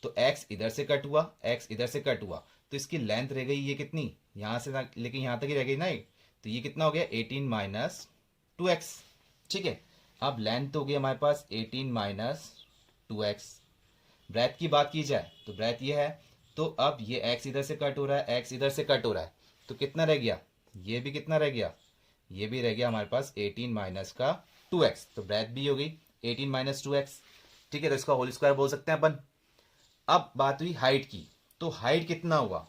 [SPEAKER 1] तो x इधर से कट हुआ, x इधर से कट हुआ, तो इसकी लेंथ रह गई ये कितनी, यहां से लेकिन यहां तक ही रह गई ना। तो ये कितना हो गया, 18 माइनस 2x। ठीक है, अब लेंथ हो गई हमारे पास 18 माइनस 2x। ब्रेथ की बात की जाए तो ब्रेथ ये है, तो अब ये x इधर से कट हो रहा है, x इधर से कट हो रहा है, तो कितना रह गया, ये भी कितना रह गया, ये भी रह गया हमारे पास 18 माइनस का 2x। तो ब्रेथ भी हो गई 18 माइनस 2x। ठीक है, तो इसका होल स्क्वायर बोल सकते हैं अपन। अब बात हुई हाइट की, तो हाइट कितना हुआ,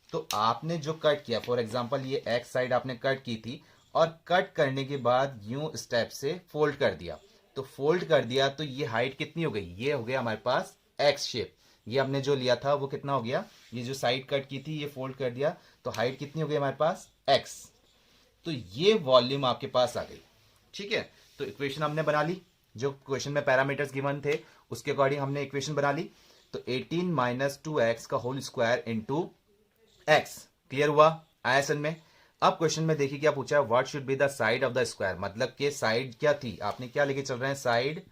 [SPEAKER 1] तो आपने जो कट किया, फॉर एग्जांपल ये एक्स साइड आपने कट की थी, और कट करने के बाद यूं स्टेप से फोल्ड कर दिया। तो फोल्ड कर दिया तो ये हाइट कितनी हो गई, ये हो गया हमारे पास एक्स शेप। ये हमने जो लिया था वो कितना हो गया, ये जो साइड कट की थी ये फोल्ड कर दिया, तो हाइट कितनी हो गई हमारे पास एक्स। तो ये वॉल्यूम आपके पास आ गई। ठीक है, तो इक्वेशन हमने बना ली, जो क्वेश्चन में पैरामीटर्स गिवन थे उसके अकॉर्डिंग हमने इक्वेशन बना ली। तो 18 माइनस 2x का whole square into x, clear हुआ आयसन में। अब क्वेश्चन में देखिए क्या पूछा है, what should be the side of the square, मतलब कि साइड क्या थी, आपने क्या लेके चल रहे हैं, साइड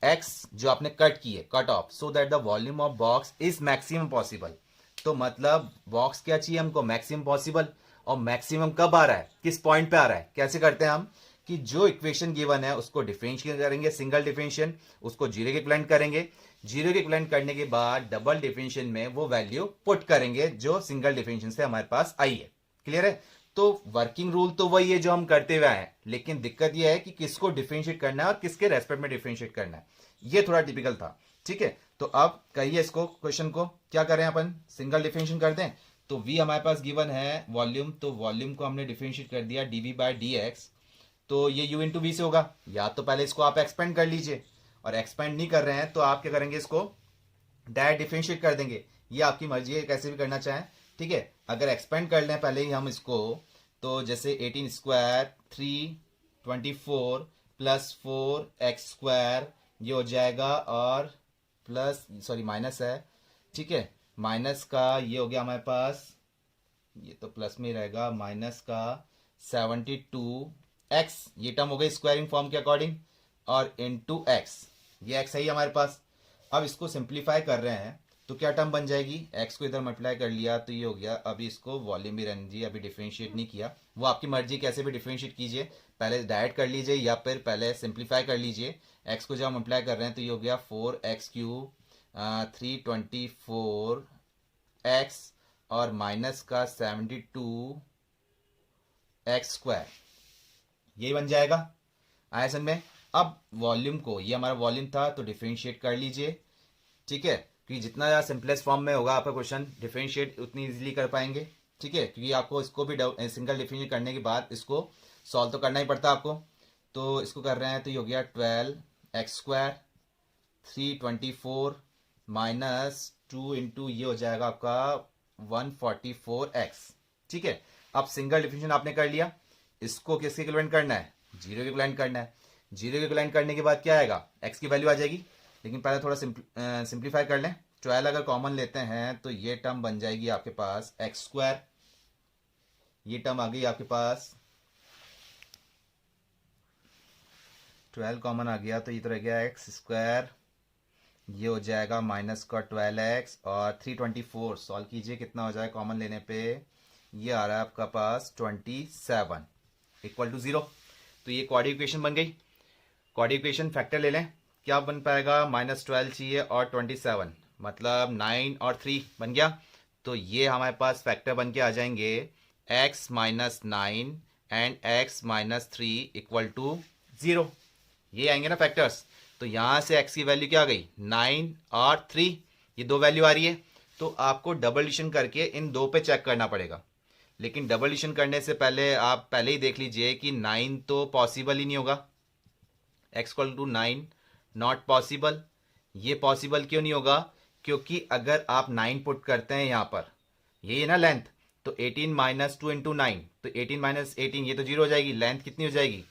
[SPEAKER 1] एक्स जो आपने कट की है, cut off, so that the volume of box is maximum possible. तो मतलब बॉक्स क्या चाहिए हमको, मैक्सिमम पॉसिबल। और मैक्सिमम कब आ रहा है, किस पॉइंट पे आ रहा है, कैसे करते हैं हम, कि जो इक्वेशन गिवन है उसको डिफरेंशिएट करेंगे, सिंगल डिफरेंशिएशन, उसको जीरो के इक्विवेलेंट करेंगे। जीरो के इक्विवेलेंट करने के बाद डबल डिफरेंशिएशन में वो वैल्यू पुट करेंगे जो सिंगल डिफरेंशिएशन से हमारे पास आई है। क्लियर है, तो वर्किंग रूल तो वही है जो हम करते हुए आए हैं, लेकिन दिक्कत यह है कि किसको डिफरेंशिएट करना है और किसके रेस्पेक्ट में डिफरेंशिएट करना है, ये थोड़ा टिपिकल था। ठीक है, तो अब कहिए इसको, क्वेश्चन को क्या करें अपन, सिंगल डिफरेंशिएशन कर दें। तो v हमारे पास गिवन है वॉल्यूम, तो वॉल्यूम को हमने डिफरेंशिएट कर दिया dv बाय dx। तो ये u इंटू वी से होगा, या तो पहले इसको आप एक्सपेंड कर लीजिए, और एक्सपेंड नहीं कर रहे हैं तो आप क्या करेंगे, इसको डायरेक्ट डिफरेंशिएट कर देंगे, ये आपकी मर्जी है कैसे भी करना चाहें। ठीक है, अगर एक्सपेंड कर लें पहले ही हम इसको, तो जैसे 18 स्क्वायर 324 प्लस 4x स्क्वायर ये हो जाएगा, और प्लस सॉरी माइनस है, ठीक है, माइनस का ये हो गया हमारे पास, ये तो प्लस में ही रहेगा, माइनस का 72x, ये टर्म हो गई स्क्वायरिंग फॉर्म के अकॉर्डिंग, और इनटू x, ये x है ही हमारे पास। अब इसको सिंप्लीफाई कर रहे हैं तो क्या टर्म बन जाएगी, x को इधर मल्टीप्लाई कर लिया तो ये हो गया। अभी इसको वॉल्यूम भी रहने दीजिए, अभी डिफरेंशिएट नहीं किया, वो आपकी मर्जी कैसे भी डिफरेंशिएट कीजिए, पहले डायरेक्ट कर लीजिए या फिर पहले सिंप्लीफाई कर लीजिए। x को जब मल्टीप्लाई कर रहे हैं तो ये हो गया 4x क्यूब 324x और माइनस का 72x स्क्वायर, यही बन जाएगा आयसन में। अब वॉल्यूम को, ये हमारा वॉल्यूम था तो डिफरेंशिएट कर लीजिए। ठीक है, क्योंकि जितना ज़्यादा सिंपलेस्ट फॉर्म में होगा आपका क्वेश्चन, डिफरेंशिएट उतनी इजीली कर पाएंगे। ठीक है, क्योंकि आपको इसको भी सिंगल डिफरेंशिएट करने के बाद इसको सॉल्व तो करना ही पड़ता है आपको। तो इसको कर रहे हैं तो ये हो गया 12x स्क्वायर 324 माइनस 2 इंटू ये हो जाएगा आपका 144x। ठीक है, अब सिंगल डिफरेंशिएशन आपने कर लिया, इसको किसके इक्विवेलेंट करना है, जीरो के इक्विवेलेंट करना है। जीरो के इक्विवेलेंट करने के बाद क्या आएगा, x की वैल्यू आ जाएगी, लेकिन पहले थोड़ा सिंप्लीफाई कर लें। 12 अगर कॉमन लेते हैं तो ये टर्म बन जाएगी आपके पास एक्स स्क्वायर, ये टर्म आ गई आपके पास, 12 कॉमन आ गया तो ये तो रह गया एक्स स्क्वायर, ये हो जाएगा माइनस का 12x, और 324 सॉल्व कीजिए कितना हो जाएगा कॉमन लेने पे, ये आ रहा है आपका पास 27 इक्वल टू 0। तो ये क्वाड्रेटिक इक्वेशन बन गई। क्वाड्रेटिक इक्वेशन फैक्टर ले लें, क्या बन पाएगा, -12 चाहिए और 27, मतलब 9 और 3 बन गया। तो ये हमारे पास फैक्टर बन के आ जाएंगे x minus 9 and x minus 3 equal to 0, ये आएंगे ना फैक्टर्स। तो यहां से x की वैल्यू क्या आ गई, 9 और 3, ये दो वैल्यू आ रही है। तो आपको डबल डिवीजन करके इन दो पे चेक करना पड़ेगा। लेकिन डबल डिवीजन करने से पहले आप पहले ही देख लीजिए कि 9 तो पॉसिबल ही नहीं होगा। x equal to 9 not possible. ये पॉसिबल क्यों नहीं होगा? क्योंकि अगर आप 9 पुट करते हैं यहाँ पर, यही है ना लेंथ, तो 18 माइनस 2 इंटू 9, तो 18 माइनस 18 ये तो जीरो हो जाएगी। लेंथ कितनी हो जाएगी?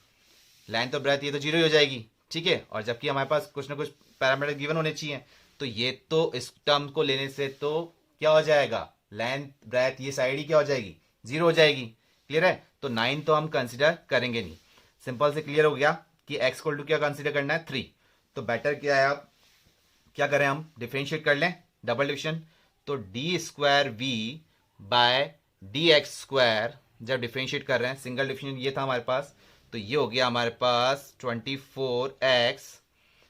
[SPEAKER 1] लेंथ और ब्रेथ ये तो जीरो ही हो जाएगी, ठीक है। और जबकि हमारे पास कुछ ना कुछ पैरामीटर गिवन होने चाहिए, तो ये तो इस टर्म को लेने से तो क्या हो जाएगा? लेंथ ब्रेथ ये साइड ही क्या हो जाएगी? जीरो हो जाएगी। क्लियर है? तो 9 तो हम कंसिडर करेंगे नहीं। सिंपल से क्लियर हो गया कि x इक्वल टू क्या कंसिडर करना है? 3। तो बेटर क्या है, आप क्या करें, हम डिफरेंशिएट कर लें डबल डिविजन। तो d square v by d x square जब डिफरेंशिएट कर रहे हैं, सिंगल डिफरेंशिएट ये था हमारे पास, तो ये हो गया हमारे पास 24x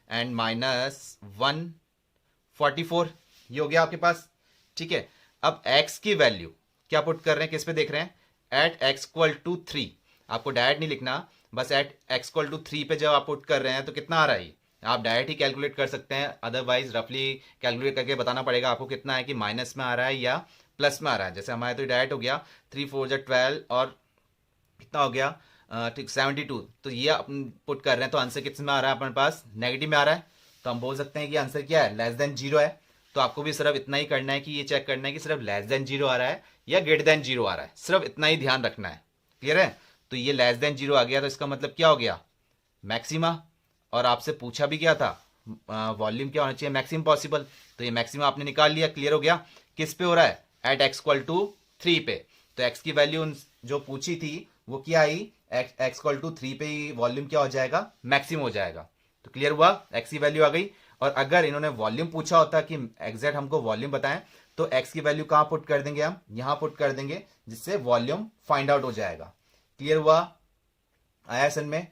[SPEAKER 1] एंड माइनस 144, ये हो गया आपके पास, ठीक है। अब x की वैल्यू क्या पुट कर रहे हैं, किस पे देख रहे हैं? At x equal to 3। आपको डायरेक्ट नहीं लिखना, बस एट x इक्वल टू 3 पे जब आप पुट कर रहे हैं तो कितना आ रहा है? आप डायरेक्ट ही कैलकुलेट कर सकते हैं, अदरवाइज रफली कैलकुलेट करके बताना पड़ेगा आपको कितना है, कि माइनस में आ रहा है या प्लस में आ रहा है। जैसे हमारे तो डायरेक्ट हो गया 3 4 12 और कितना हो गया, ठीक 72। तो ये अपन पुट कर रहे हैं तो आंसर कितने में आ रहा है अपने पास? नेगेटिव में आ रहा है। तो हम बोल सकते हैं कि आंसर क्या है? लेस देन जीरो है। तो आपको भी सिर्फ इतना ही करना है कि ये चेक करना है कि सिर्फ लेस देन जीरो आ रहा है या ग्रेटर देन जीरो आ रहा है, सिर्फ इतना ही ध्यान रखना है। क्लियर है? तो ये लेस देन जीरो आ गया, तो इसका मतलब क्या हो गया? मैक्सिमा। और आपसे पूछा भी क्या था, वॉल्यूम क्या होना चाहिए? Maximum possible. तो ये मैक्सिमम आपने निकाल लिया। क्लियर हो गया? किस पे हो रहा है? एट x इक्वल टू 3 पे। तो x की वैल्यू जो पूछी थी वो क्या आई? x इक्वल टू 3 पे ही वॉल्यूम क्या हो जाएगा? मैक्सिमम हो जाएगा। तो क्लियर हुआ? x की वैल्यू आ गई। और अगर इन्होंने वॉल्यूम पूछा होता कि एग्जैक्ट हमको वॉल्यूम बताएं, तो x की वैल्यू कहां पुट कर देंगे? हम यहां पुट कर देंगे, जिससे वॉल्यूम फाइंड आउट हो जाएगा। क्लियर हुआ? आया सन में?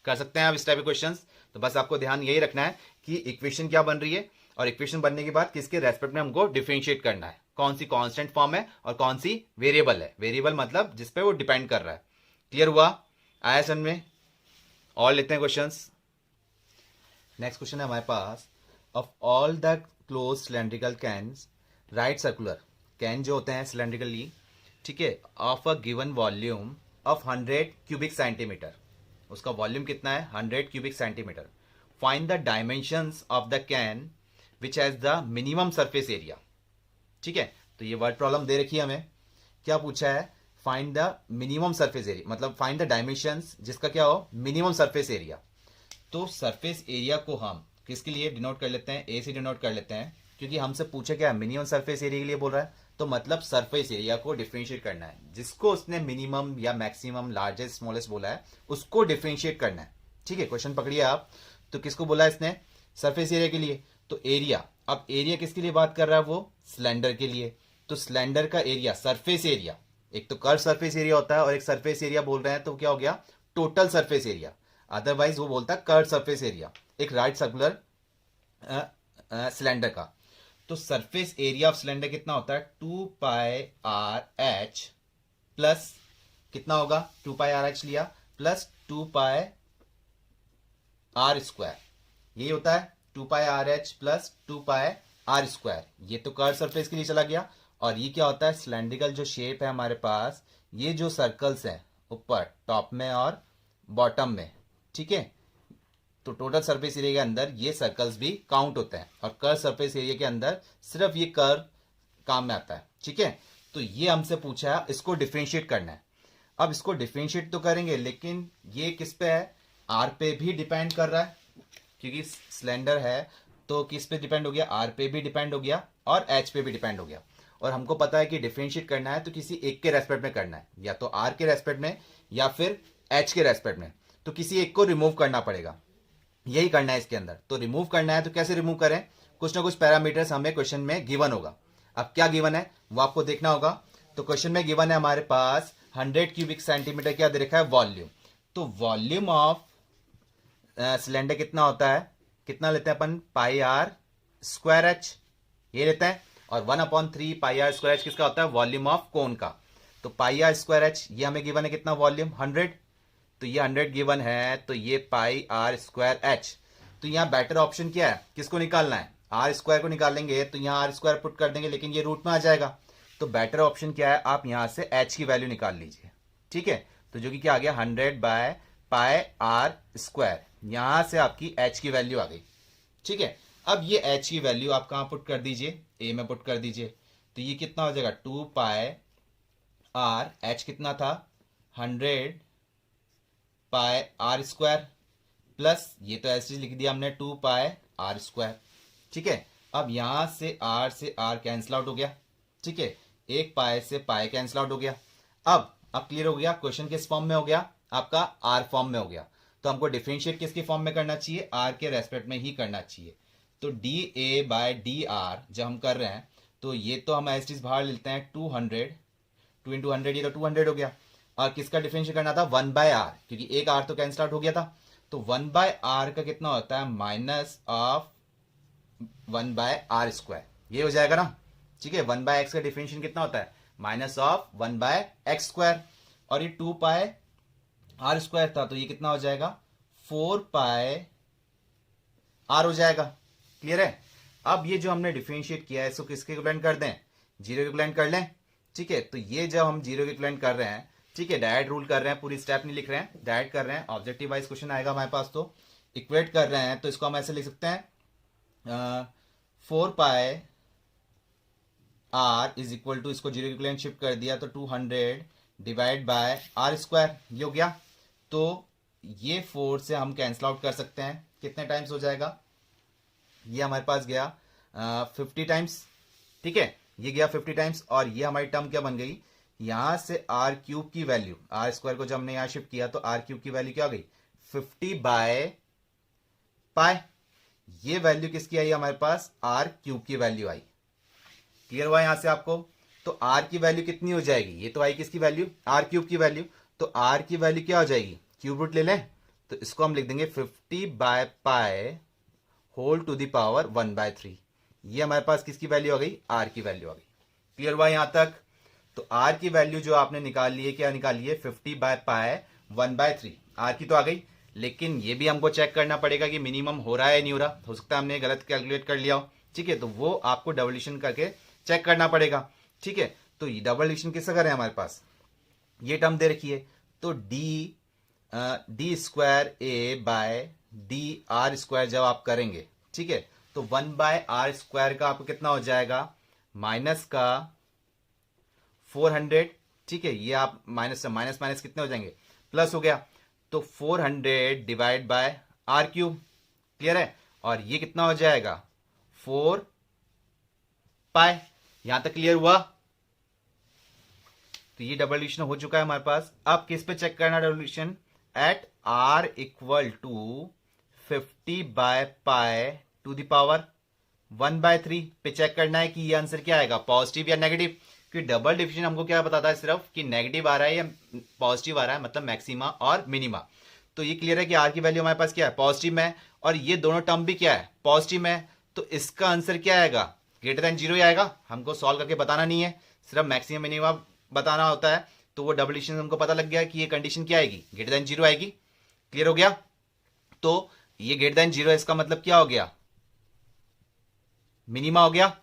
[SPEAKER 1] कर सकते हैं आप इस टाइप के क्वेश्चंस। तो बस आपको ध्यान यही रखना है कि इक्वेशन क्या बन रही है, और इक्वेशन बनने के बाद किसके रेस्पेक्ट में हमको डिफरेंशिएट करना है, कौन सी कांस्टेंट फॉर्म है और कौन सी वेरिएबल है। वेरिएबल मतलब जिस पे वो डिपेंड कर रहा है। क्लियर हुआ? आया सन में? और लेते हैं क्वेश्चंस। नेक्स्ट क्वेश्चन है हमारे पास, of all the close cylindrical cans right circular. Can जो होते हैं सिलेंड्रिकली, ठीक है, of a given volume of 100 cubic centimetre. उसका वॉल्यूम कितना है? 100 cubic centimetre. Find the dimensions of the can which has the minimum surface area. ठीक है, तो ये वर्ड प्रॉब्लम दे रखी है हमें। क्या पूछा है? Find the minimum surface area, मतलब फाइंड द डायमेंशंस जिसका क्या हो? Minimum surface area. तो सरफेस एरिया को हम किसके लिए डिनोट कर लेते हैं? ए से डिनोट कर लेते हैं, क्योंकि हमसे पूछे क्या? मिनिमम सरफेस एरिया के लिए बोल रहा है, तो मतलब सरफेस एरिया को डिफरेंशिएट करना है। जिसको उसने मिनिमम या मैक्सिमम, लार्जेस्ट, स्मॉलेस्ट बोला है, उसको डिफरेंशिएट करना है। ठीक है, क्वेश्चन पकड़िए आप। तो किसको बोला है इसने? सरफेस एरिया के लिए। तो एरिया, अब एरिया किसके लिए बात कर रहा है? वो सिलेंडर के लिए। तो सिलेंडर का एरिया, सरफेस एरिया, एक तो कर्व सरफेस एरिया होता है और एक सरफेस एरिया बोल रहे हैं, तो क्या हो गया? Total surface area. अदरवाइज वो बोलता है कर्व सरफेस एरिया, एक राइट सर्कुलर सिलेंडर का। तो सरफेस एरिया ऑफ सिलेंडर कितना होता है? 2πr(h) प्लस कितना होगा? 2πr(h) लिया प्लस 2πr², यही होता है 2πr(h) प्लस 2πr²। ये तो कर्व सरफेस के लिए चला गया। और ये क्या होता है? सिलेंड्रिकल जो शेप है हमारे पास, ये जो सर्कल्स हैं ऊपर टॉप में और बॉटम में, ठीक है, तो टोटल सरफेस एरिया के अंदर ये सर्कल्स भी काउंट होते हैं, और कर्व सरफेस एरिया के अंदर सिर्फ ये कर्व काम में आता है। ठीक है, तो ये हमसे पूछा है, इसको डिफरेंशिएट करना है। अब इसको डिफरेंशिएट तो करेंगे, लेकिन ये किस पे है? आर पे भी डिपेंड कर रहा है, क्योंकि सिलेंडर है तो किस पे डिपेंड हो गया? आर पे भी डिपेंड हो गया और एच पे भी डिपेंड हो गया। और हमको पता है कि डिफरेंशिएट करना है तो किसी एक के रेस्पेक्ट में करना है, या तो आर के रेस्पेक्ट में या फिर एच के रेस्पेक्ट में। तो किसी एक को रिमूव करना पड़ेगा, यही करना है इसके अंदर। तो रिमूव करना है तो कैसे रिमूव करें? कुछ ना कुछ पैरामीटर्स हमें क्वेश्चन में गिवन होगा। अब क्या गिवन है वो आपको देखना होगा। तो क्वेश्चन में गिवन है हमारे पास 100 क्यूबिक सेंटीमीटर क्या दे रखा है? वॉल्यूम। तो वॉल्यूम ऑफ सिलेंडर कितना होता है? कितना लेते हैं अपन? πr²h, ये लेते हैं। और 1/3 πr²h किसका होता है? वॉल्यूम ऑफ कोन का। तो πr²h ये हमें गिवन है कितना? वॉल्यूम 100। तो ये 100 गिवन है, तो ये πr²h। तो यहां बेटर ऑप्शन क्या है? किसको निकालना है? आर स्क्वायर को निकालेंगे तो यहाँ आर स्क्वायर पुट कर देंगे, लेकिन ये रूट में आ जाएगा। तो बेटर ऑप्शन क्या है, आप यहां से एच की वैल्यू निकाल लीजिए। ठीक है, तो जो कि क्या आ गया 100/πr²। यहां से आपकी एच की वैल्यू आ गई। ठीक है, अब ये एच की वैल्यू आप कहां पुट कर दीजिए, ए में पुट कर दीजिए। तो ये कितना हो जाएगा 2πr, एच कितना था 100πr², प्लस ये तो ऐसे लिख दिया हमने 2πr²। ठीक है, अब यहां से आर कैंसिल आउट हो गया। ठीक है, एक पाए से पाए कैंसिल आउट हो गया। अब क्लियर हो गया, क्वेश्चन किस फॉर्म में हो गया आपका, आर फॉर्म में हो गया। तो हमको डिफरेंशिएट किसकी फॉर्म में करना चाहिए, आर के रेस्पेक्ट में ही करना चाहिए। तो d a by d r जब हम कर रहे हैं तो ये तो हम एस चीज बाहर लेते हैं 200, 2 इंटू 100, ये तो 200 हो गया। और किसका डिफरेंशिएट करना था 1/r, क्योंकि एक आर तो कैंसिल आउट हो गया था। तो 1/r का कितना होता है माइनस ऑफ 1/r², ये हो जाएगा ना। ठीक है, 1/x का डिफरेंशिएशन कितना होता है माइनस ऑफ 1/x², और ये 2πr² था, तो ये कितना हो जाएगा 4πr हो जाएगा। क्लियर है। अब ये जो हमने डिफरेंशिएट किया है इसको किसके इक्विवेलेंट कर दें, जीरो के इक्विवेलेंट कर लें। ठीक है, तो ये जब हम जीरो के इक्विवेलेंट कर रहे हैं, ठीक है, डायरेक्ट रूल कर रहे हैं, पूरी स्टेप नहीं लिख रहे हैं, डायरेक्ट कर रहे हैं, ऑब्जेक्टिव वाइज क्वेश्चन आएगा हमारे पास। तो इक्वेट कर रहे हैं तो इसको हम ऐसे लिख सकते हैं 4πr इज इक्वल टू, इसको जीरो के इक्विवेलेंट शिफ्ट कर दिया तो 200 डिवाइड बाय r², ये हो गया। तो ये 4 से हम कैंसिल आउट कर सकते हैं, कितने टाइम्स हो जाएगा, ये हमारे पास गया 50 टाइम्स। ठीक है, ये गया 50 टाइम्स, और ये हमारी टर्म क्या बन गई, यहां से r³ की वैल्यू, r² को जब हमने यहां शिफ्ट किया तो r³ की वैल्यू क्या हो गई 50/π। ये वैल्यू किसकी आई हमारे पास, r³ की वैल्यू आई। क्लियर हुआ यहां से आपको। तो r की वैल्यू कितनी हो जाएगी, ये तो आई किसकी वैल्यू, r³ की वैल्यू। तो r की वैल्यू क्या हो जाएगी, क्यूब रूट ले लें, तो इसको हम लिख देंगे 50/π होल टू द पावर 1/3। ये हमारे पास किसकी वैल्यू आ गई, r की वैल्यू आ गई। क्लियर हुआ यहां तक। तो r की वैल्यू जो आपने निकाल ली है, क्या निकाली है 50/π 1/3, r की तो आ गई, लेकिन ये भी हमको चेक करना पड़ेगा कि मिनिमम हो रहा है या नहीं हो रहा, हो सकता है हमने गलत कैलकुलेट कर लिया हो। ठीक है, तो वो आपको डबल एडिशन करके चेक करना पड़ेगा। ठीक है, तो डबल एडिशन किसका करें, हमारे पास ये टर्म दे रखी है, तो d² बाय dr² जब आप करेंगे, ठीक है, तो 1/r² का आपको कितना हो जाएगा माइनस का 400। ठीक है, ये आप माइनस माइनस माइनस कितने हो जाएंगे, प्लस हो गया, तो 400 डिवाइड बाय r³। क्लियर है, और ये कितना हो जाएगा 4π। यहां तक क्लियर हुआ। तो ये डबल एडिशन हो चुका है हमारे पास। अब किस पे चेक करना double addition, at r equal to 50/π to the power 1/3 पे चेक करना है कि ये आंसर क्या आएगा, पॉजिटिव या नेगेटिव। क्योंकि डबल डिविजन हमको क्या बताता है सिर्फ कि नेगेटिव आ रहा है या पॉजिटिव आ रहा है, मतलब मैक्सिमा और मिनिमा। तो ये क्लियर है कि आर की वैल्यू हमारे पास क्या है, पॉजिटिव में, और ये दोनों टर्म भी क्या है, पॉजिटिव में। तो इसका आंसर क्या आएगा, ग्रेटर देन 0 आएगा। हमको सॉल्व करके बताना नहीं है, सिर्फ मैक्सिमम मिनिमा बताना होता है। तो वो डबल डिविजन हमको पता लग गया कि ये कंडीशन क्या आएगी, ग्रेटर देन 0 आएगी। क्लियर हो गया। तो ये ग्रेटर देन 0 है, इसका मतलब क्या हो गया, मिनिमा हो गया।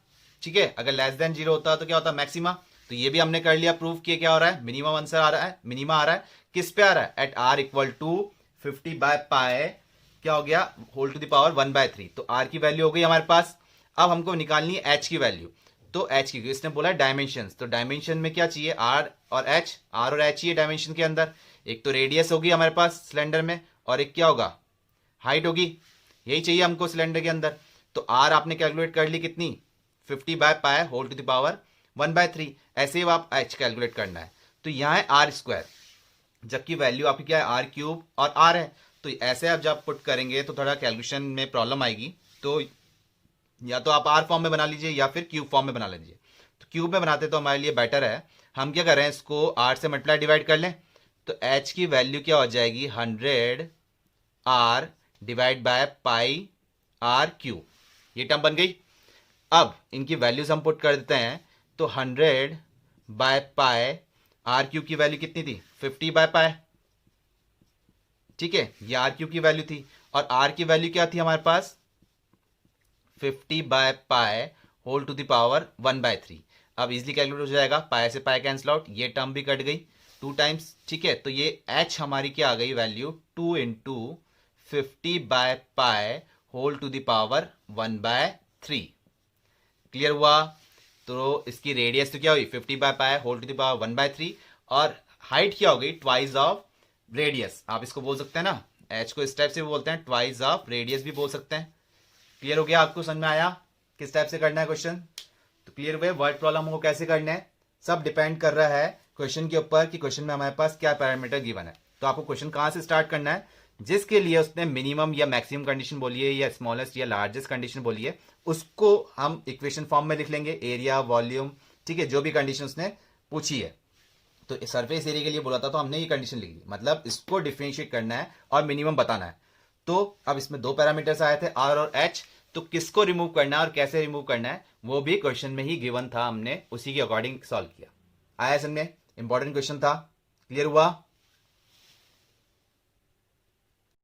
[SPEAKER 1] ठीक है, अगर लेस देन 0 होता तो क्या होता, मैक्सिमा। तो ये भी हमने कर लिया, प्रूफ किया क्या हो रहा है, मिनिमम आंसर आ रहा है, मिनिमा आ रहा है। किस पे आ रहा है, एट r इक्वल टू 50/π क्या हो गया होल टू द पावर 1/3। तो r की वैल्यू हो गई हमारे पास। अब हमको निकालनी है h की वैल्यू। तो h की, इसने बोला डायमेंशन, तो डायमेंशन में क्या चाहिए, r और h ही है डायमेंशन के अंदर। एक तो रेडियस होगी हमारे पास सिलेंडर में, और एक क्या होगा, हाइट होगी। यही चाहिए हमको सिलेंडर के अंदर। तो r आपने कैलकुलेट कर ली कितनी, 50/π होल टू द पावर 1/3। ऐसे ही आप h कैलकुलेट करना है। तो यहाँ है r², जबकि वैल्यू आपकी क्या है r³ और r है। तो ऐसे आप जब पुट करेंगे तो थोड़ा कैलकुलेशन में प्रॉब्लम आएगी। तो या तो आप r फॉर्म में बना लीजिए या फिर क्यूब फॉर्म में बना लीजिए। तो क्यूब में बनाते तो हमारे लिए बेटर है। हम क्या कर रहे हैं, इसको r से मल्टीप्लाई डिवाइड कर लें। तो h की वैल्यू क्या हो जाएगी 100r divide by pi r³, ये टर्म बन गई। अब इनकी वैल्यूज हम पुट कर देते हैं। तो 100/π r³ की वैल्यू कितनी थी 50/π। ठीक है, ये r³ की वैल्यू थी, और r की वैल्यू क्या थी हमारे पास 50 by pi whole to the power 1/3। अब इजिली कैलकुलेट हो जाएगा, पाई से पाई कैंसिल आउट, ये टर्म भी कट गई 2 टाइम्स, ठीक है। तो ये h हमारी क्या आ गई value, 2 into 50 by pi whole to the power 1/3। Clear हुआ। तो इसकी रेडियस तो क्या हुई 50 by pi whole to the power 1/3, और हाइट क्या हो गई ट्वाइस ऑफ रेडियस। आप इसको बोल सकते हैं ना, h को इस टाइप से भी बोलते हैं, ट्वाइस ऑफ रेडियस भी बोल सकते हैं। क्लियर हो गया, आपको समझ में आया किस टाइप से करना है क्वेश्चन। तो क्लियर हुए वर्ड प्रॉब्लम को कैसे करना है, सब डिपेंड कर रहा है क्वेश्चन के ऊपर कि क्वेश्चन में हमारे पास क्या पैरामीटर गिवन है। तो आपको क्वेश्चन कहां से स्टार्ट करना है, जिसके लिए उसने मिनिमम या मैक्सिमम कंडीशन बोली है या स्मॉलेस्ट या लार्जेस्ट कंडीशन बोली है, उसको हम इक्वेशन फॉर्म में लिख लेंगे, एरिया वॉल्यूम, ठीक है, जो भी कंडीशन उसने पूछी है। तो सरफेस एरिया के लिए बोला था तो हमने ये कंडीशन लिख ली, मतलब इसको डिफरेंशिएट करना है और मिनिमम बताना है। तो अब इसमें दो पैरामीटर्स आए थे आर और एच, तो किसको रिमूव करना है और कैसे रिमूव करना है वो भी क्वेश्चन में ही गिवन था, हमने उसी के अकॉर्डिंग सॉल्व किया। आया समझ में, इंपॉर्टेंट क्वेश्चन था। क्लियर हुआ।